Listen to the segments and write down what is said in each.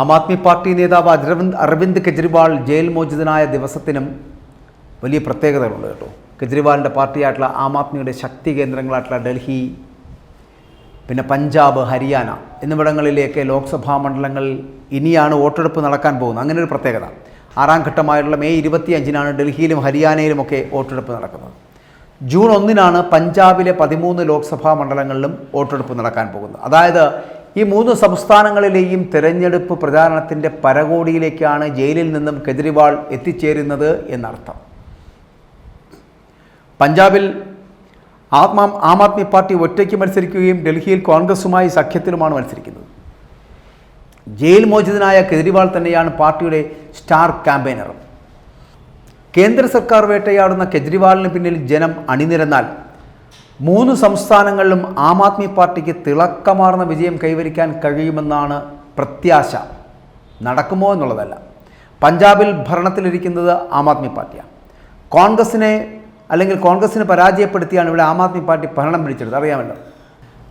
Aam Aadmi party നേതാവ് Aravind Kejriwal jail മോചിതനായ ദിവസത്തിനും വലിയ പ്രത്യേകതകളുണ്ട് കേട്ടോ. കെജ്രിവാളിൻ്റെ പാർട്ടിയായിട്ടുള്ള ആം ആദ്മിയുടെ ശക്തി കേന്ദ്രങ്ങളായിട്ടുള്ള ഡൽഹി, പിന്നെ പഞ്ചാബ്, ഹരിയാന എന്നിവിടങ്ങളിലേക്ക് ലോക്സഭാ മണ്ഡലങ്ങളിൽ ഇനിയാണ് വോട്ടെടുപ്പ് നടക്കാൻ പോകുന്നത്. അങ്ങനെ ഒരു പ്രത്യേകത. 6ാം ഘട്ടമായിട്ടുള്ള മെയ് 25-നാണ് ഡൽഹിയിലും ഹരിയാനയിലുമൊക്കെ വോട്ടെടുപ്പ് നടക്കുന്നത്. ജൂൺ 1-നാണ് പഞ്ചാബിലെ 13 ലോക്സഭാ മണ്ഡലങ്ങളിലും വോട്ടെടുപ്പ് നടക്കാൻ പോകുന്നത്. അതായത് ഈ 3 സംസ്ഥാനങ്ങളിലെയും തെരഞ്ഞെടുപ്പ് പ്രചാരണത്തിൻ്റെ പരകോടിയിലേക്കാണ് ജയിലിൽ നിന്നും കെജ്രിവാൾ എത്തിച്ചേരുന്നത് എന്നർത്ഥം. പഞ്ചാബിൽ ആം ആദ്മി പാർട്ടി ഒറ്റയ്ക്ക് മത്സരിക്കുകയും ഡൽഹിയിൽ കോൺഗ്രസുമായി സഖ്യത്തിലുമാണ് മത്സരിക്കുന്നത്. ജയിൽ മോചിതനായ കെജ്രിവാൾ തന്നെയാണ് പാർട്ടിയുടെ സ്റ്റാർ ക്യാമ്പയിനറും. കേന്ദ്ര സർക്കാർ വേട്ടയാടുന്ന കെജ്രിവാളിന് പിന്നിൽ ജനം അണിനിരന്നാൽ 3 സംസ്ഥാനങ്ങളിലും ആം ആദ്മി പാർട്ടിക്ക് തിളക്കമാർന്ന വിജയം കൈവരിക്കാൻ കഴിയുമെന്നാണ് പ്രത്യാശ. നടക്കുമോ എന്നുള്ളതല്ല. പഞ്ചാബിൽ ഭരണത്തിലിരിക്കുന്നത് ആം ആദ്മി പാർട്ടിയാണ്. കോൺഗ്രസിനെ പരാജയപ്പെടുത്തിയാണ് ഇവിടെ ആം ആദ്മി പാർട്ടി ഭരണം പിടിച്ചെടുത്തത്. അറിയാമല്ലോ,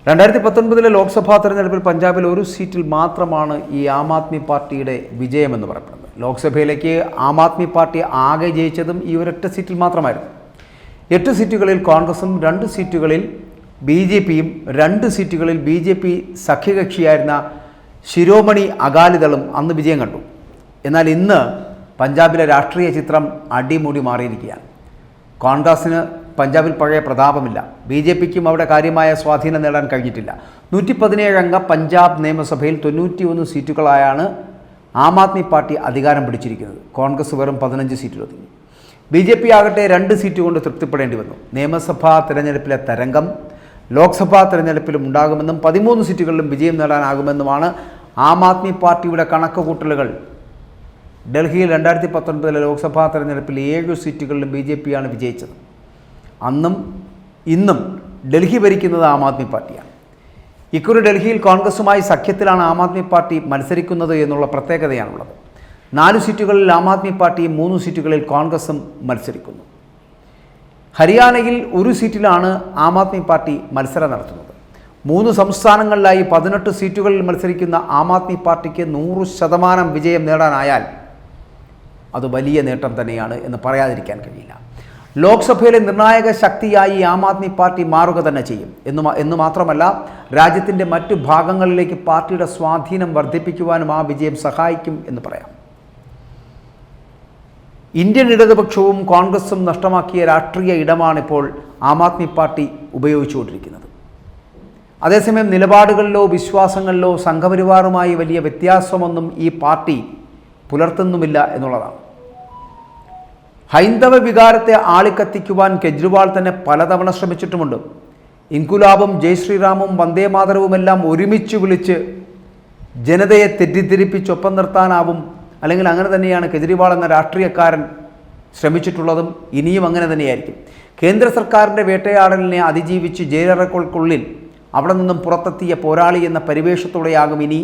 2019 ലോക്സഭാ തെരഞ്ഞെടുപ്പിൽ പഞ്ചാബിൽ 1 സീറ്റിൽ മാത്രമാണ് ഈ ആം ആദ്മി പാർട്ടിയുടെ വിജയമെന്ന് പറയപ്പെടുന്നത്. ലോക്സഭയിലേക്ക് ആം ആദ്മി പാർട്ടി ആകെ ജയിച്ചതും ഈ ഒരൊറ്റ സീറ്റിൽ മാത്രമായിരുന്നു. 8 സീറ്റുകളിൽ കോൺഗ്രസും 2 സീറ്റുകളിൽ BJPയും 2 സീറ്റുകളിൽ BJP സഖ്യകക്ഷിയായിരുന്ന ശിരോമണി അകാലിദളും അന്ന് വിജയം കണ്ടു. എന്നാൽ ഇന്ന് പഞ്ചാബിലെ രാഷ്ട്രീയ ചിത്രം അടിമുടി മാറിയിരിക്കുകയാണ്. കോൺഗ്രസിന് പഞ്ചാബിൽ പഴയ പ്രതാപമില്ല. BJPക്കും അവിടെ കാര്യമായ സ്വാധീനം നേടാൻ കഴിഞ്ഞിട്ടില്ല. 117 അംഗ പഞ്ചാബ് നിയമസഭയിൽ 91 സീറ്റുകളായാണ് ആം ആദ്മി പാർട്ടി അധികാരം പിടിച്ചിരിക്കുന്നത്. കോൺഗ്രസ് വെറും 15 സീറ്റിലൊതുങ്ങി. BJP ആകട്ടെ 2 സീറ്റ് കൊണ്ട് തൃപ്തിപ്പെടേണ്ടി വന്നു. നിയമസഭാ തെരഞ്ഞെടുപ്പിലെ തരംഗം ലോക്സഭാ തെരഞ്ഞെടുപ്പിലും ഉണ്ടാകുമെന്നും 13 സീറ്റുകളിലും വിജയം നേടാനാകുമെന്നുമാണ് ആം ആദ്മി പാർട്ടിയുടെ കണക്കുകൂട്ടലുകൾ. ഡൽഹിയിൽ 2019 ലോക്സഭാ തെരഞ്ഞെടുപ്പിൽ 7 സീറ്റുകളിലും BJPയാണ് വിജയിച്ചത്. അന്നും ഇന്നും ഡൽഹി ഭരിക്കുന്നത് ആം ആദ്മി പാർട്ടിയാണ്. ഇക്കുറി ഡൽഹിയിൽ കോൺഗ്രസുമായി സഖ്യത്തിലാണ് ആം ആദ്മി പാർട്ടി മത്സരിക്കുന്നത് എന്നുള്ള പ്രത്യേകതയാണുള്ളത്. 4 സീറ്റുകളിൽ ആം ആദ്മി പാർട്ടിയും 3 സീറ്റുകളിൽ കോൺഗ്രസും മത്സരിക്കുന്നു. ഹരിയാനയിൽ 1 സീറ്റിലാണ് ആം ആദ്മി പാർട്ടി മത്സരം നടത്തുന്നത്. 3 സംസ്ഥാനങ്ങളിലായി 18 സീറ്റുകളിൽ മത്സരിക്കുന്ന ആം ആദ്മി പാർട്ടിക്ക് 100% വിജയം നേടാനായാൽ അത് വലിയ നേട്ടം തന്നെയാണ് എന്ന് പറയാതിരിക്കാൻ കഴിയില്ല. ലോക്സഭയിലെ നിർണായക ശക്തിയായി ആം ആദ്മി പാർട്ടി മാറുക തന്നെ ചെയ്യും എന്ന് മാത്രമല്ല, രാജ്യത്തിൻ്റെ മറ്റു ഭാഗങ്ങളിലേക്ക് പാർട്ടിയുടെ സ്വാധീനം വർദ്ധിപ്പിക്കുവാനും ആ വിജയം സഹായിക്കും എന്ന് പറയാം. ഇന്ത്യൻ ഇടതുപക്ഷവും കോൺഗ്രസും നഷ്ടമാക്കിയ രാഷ്ട്രീയ ഇടമാണിപ്പോൾ ആം ആദ്മി പാർട്ടി ഉപയോഗിച്ചുകൊണ്ടിരിക്കുന്നത്. അതേസമയം നിലപാടുകളിലോ വിശ്വാസങ്ങളിലോ സംഘപരിവാറുമായി വലിയ വ്യത്യാസമൊന്നും ഈ പാർട്ടി പുലർത്തുന്നുമില്ല എന്നുള്ളതാണ്. ഹൈന്ദവ വികാരത്തെ ആളിക്കത്തിക്കുവാൻ കെജ്രിവാൾ തന്നെ പലതവണ ശ്രമിച്ചിട്ടുമുണ്ട്. ഇൻകുലാബും ജയ് ശ്രീറാമും വന്ദേമാതരവുമെല്ലാം ഒരുമിച്ച് വിളിച്ച് ജനതയെ തെറ്റിദ്ധരിപ്പിച്ചൊപ്പം നിർത്താനാവും, അല്ലെങ്കിൽ അങ്ങനെ തന്നെയാണ് കെജ്രിവാൾ എന്ന രാഷ്ട്രീയക്കാരൻ ശ്രമിച്ചിട്ടുള്ളതും ഇനിയും അങ്ങനെ തന്നെയായിരിക്കും. കേന്ദ്ര സർക്കാരിൻ്റെ വേട്ടയാടലിനെ അതിജീവിച്ച് ജയിലറകൾക്കുള്ളിൽ അവിടെ നിന്നും പുറത്തെത്തിയ പോരാളി എന്ന പരിവേഷത്തോടെയാകും ഇനി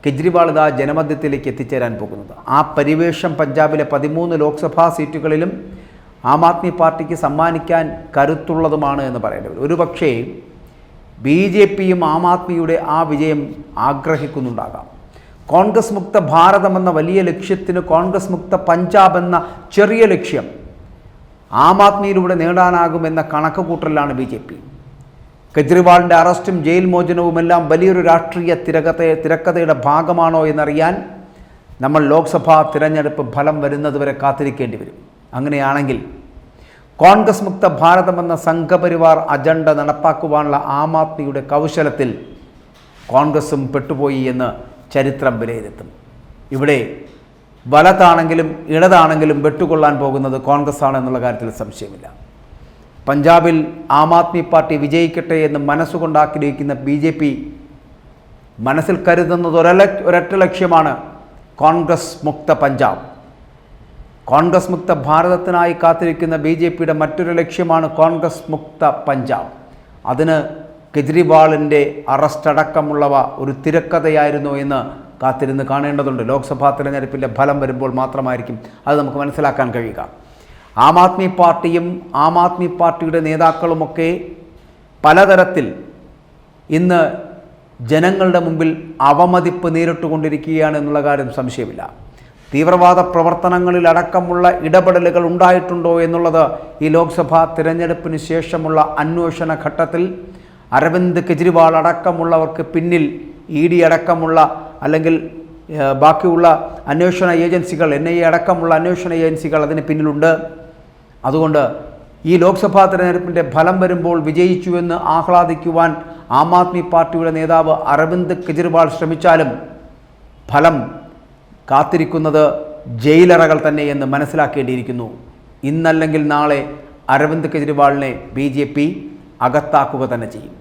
കെജ്രിവാൾ ഇതാ ജനമധ്യത്തിലേക്ക് എത്തിച്ചേരാൻ പോകുന്നത്. ആ പരിവേഷം പഞ്ചാബിലെ 13 ലോക്സഭാ സീറ്റുകളിലും ആം ആദ്മി പാർട്ടിക്ക് സമ്മാനിക്കാൻ കരുത്തുള്ളതുമാണ് എന്ന് പറയേണ്ടി വരും. ഒരുപക്ഷേ BJPയും ആം ആദ്മിയുടെ ആ വിജയം ആഗ്രഹിക്കുന്നുണ്ടാകാം. കോൺഗ്രസ് മുക്ത ഭാരതം എന്ന വലിയ ലക്ഷ്യത്തിന് കോൺഗ്രസ് മുക്ത പഞ്ചാബ് എന്ന ചെറിയ ലക്ഷ്യം ആം ആദ്മിയിലൂടെ നേടാനാകുമെന്ന കണക്കുകൂട്ടലാണ് BJP. കെജ്രിവാളിൻ്റെ അറസ്റ്റും ജയിൽ മോചനവുമെല്ലാം വലിയൊരു രാഷ്ട്രീയ തിരക്കഥയുടെ ഭാഗമാണോ എന്നറിയാൻ നമ്മൾ ലോക്സഭാ തിരഞ്ഞെടുപ്പ് ഫലം വരുന്നതുവരെ കാത്തിരിക്കേണ്ടി വരും. അങ്ങനെയാണെങ്കിൽ കോൺഗ്രസ് മുക്ത ഭാരതം എന്ന സംഘപരിവാർ അജണ്ട നടപ്പാക്കുവാനുള്ള ആം ആദ്മിയുടെ കൗശലത്തിൽ കോൺഗ്രസും പെട്ടുപോയി എന്ന് ചരിത്രം വിലയിരുത്തും. ഇവിടെ വലതാണെങ്കിലും ഇടതാണെങ്കിലും വെട്ടുകൊള്ളാൻ പോകുന്നത് കോൺഗ്രസ് ആണ് എന്നുള്ള കാര്യത്തിൽ സംശയമില്ല. പഞ്ചാബിൽ ആം ആദ്മി പാർട്ടി വിജയിക്കട്ടെ എന്ന് മനസ്സുകൊണ്ടാക്കിയിരിക്കുന്ന BJP മനസ്സിൽ കരുതുന്നത് ഒരൊറ്റ ലക്ഷ്യമാണ്: കോൺഗ്രസ് മുക്ത പഞ്ചാബ്. കോൺഗ്രസ് മുക്ത ഭാരതത്തിനായി കാത്തിരിക്കുന്ന BJPയുടെ മറ്റൊരു ലക്ഷ്യമാണ് കോൺഗ്രസ് മുക്ത പഞ്ചാബ്. അതിന് കെജ്രിവാളിൻ്റെ അറസ്റ്റ് അടക്കമുള്ളവ ഒരു തിരക്കഥയായിരുന്നു എന്ന് കാത്തിരുന്ന് കാണേണ്ടതുണ്ട്. ലോക്സഭാ തിരഞ്ഞെടുപ്പിൻ്റെ ഫലം വരുമ്പോൾ മാത്രമായിരിക്കും അത് നമുക്ക് മനസ്സിലാക്കാൻ കഴിയുക. ആം ആദ്മി പാർട്ടിയും ആം ആദ്മി പാർട്ടിയുടെ നേതാക്കളുമൊക്കെ പലതരത്തിൽ ഇന്ന് ജനങ്ങളുടെ മുമ്പിൽ അവമതിപ്പ് നേരിട്ടുകൊണ്ടിരിക്കുകയാണ് എന്നുള്ള കാര്യം സംശയമില്ല. തീവ്രവാദ പ്രവർത്തനങ്ങളിലടക്കമുള്ള ഇടപെടലുകൾ ഉണ്ടായിട്ടുണ്ടോ എന്നുള്ളത് ഈ ലോക്സഭാ തിരഞ്ഞെടുപ്പിന് ശേഷമുള്ള അന്വേഷണ ഘട്ടത്തിൽ അരവിന്ദ് കെജ്രിവാൾ അടക്കമുള്ളവർക്ക് പിന്നിൽ ED അടക്കമുള്ള അല്ലെങ്കിൽ ബാക്കിയുള്ള അന്വേഷണ ഏജൻസികൾ NIA അടക്കമുള്ള അന്വേഷണ ഏജൻസികൾ അതിന് പിന്നിലുണ്ട്. അതുകൊണ്ട് ഈ ലോക്സഭാ തിരഞ്ഞെടുപ്പിൻ്റെ ഫലം വരുമ്പോൾ വിജയിച്ചുവെന്ന് ആഹ്ലാദിക്കുവാൻ ആം ആദ്മി പാർട്ടിയുടെ നേതാവ് അരവിന്ദ് കെജ്രിവാൾ ശ്രമിച്ചാലും ഫലം കാത്തിരിക്കുന്നത് ജയിലറകൾ തന്നെ എന്ന് മനസ്സിലാക്കേണ്ടിയിരിക്കുന്നു. ഇന്നല്ലെങ്കിൽ നാളെ അരവിന്ദ് കെജ്രിവാളിനെ BJP അകത്താക്കുക തന്നെ ചെയ്യും.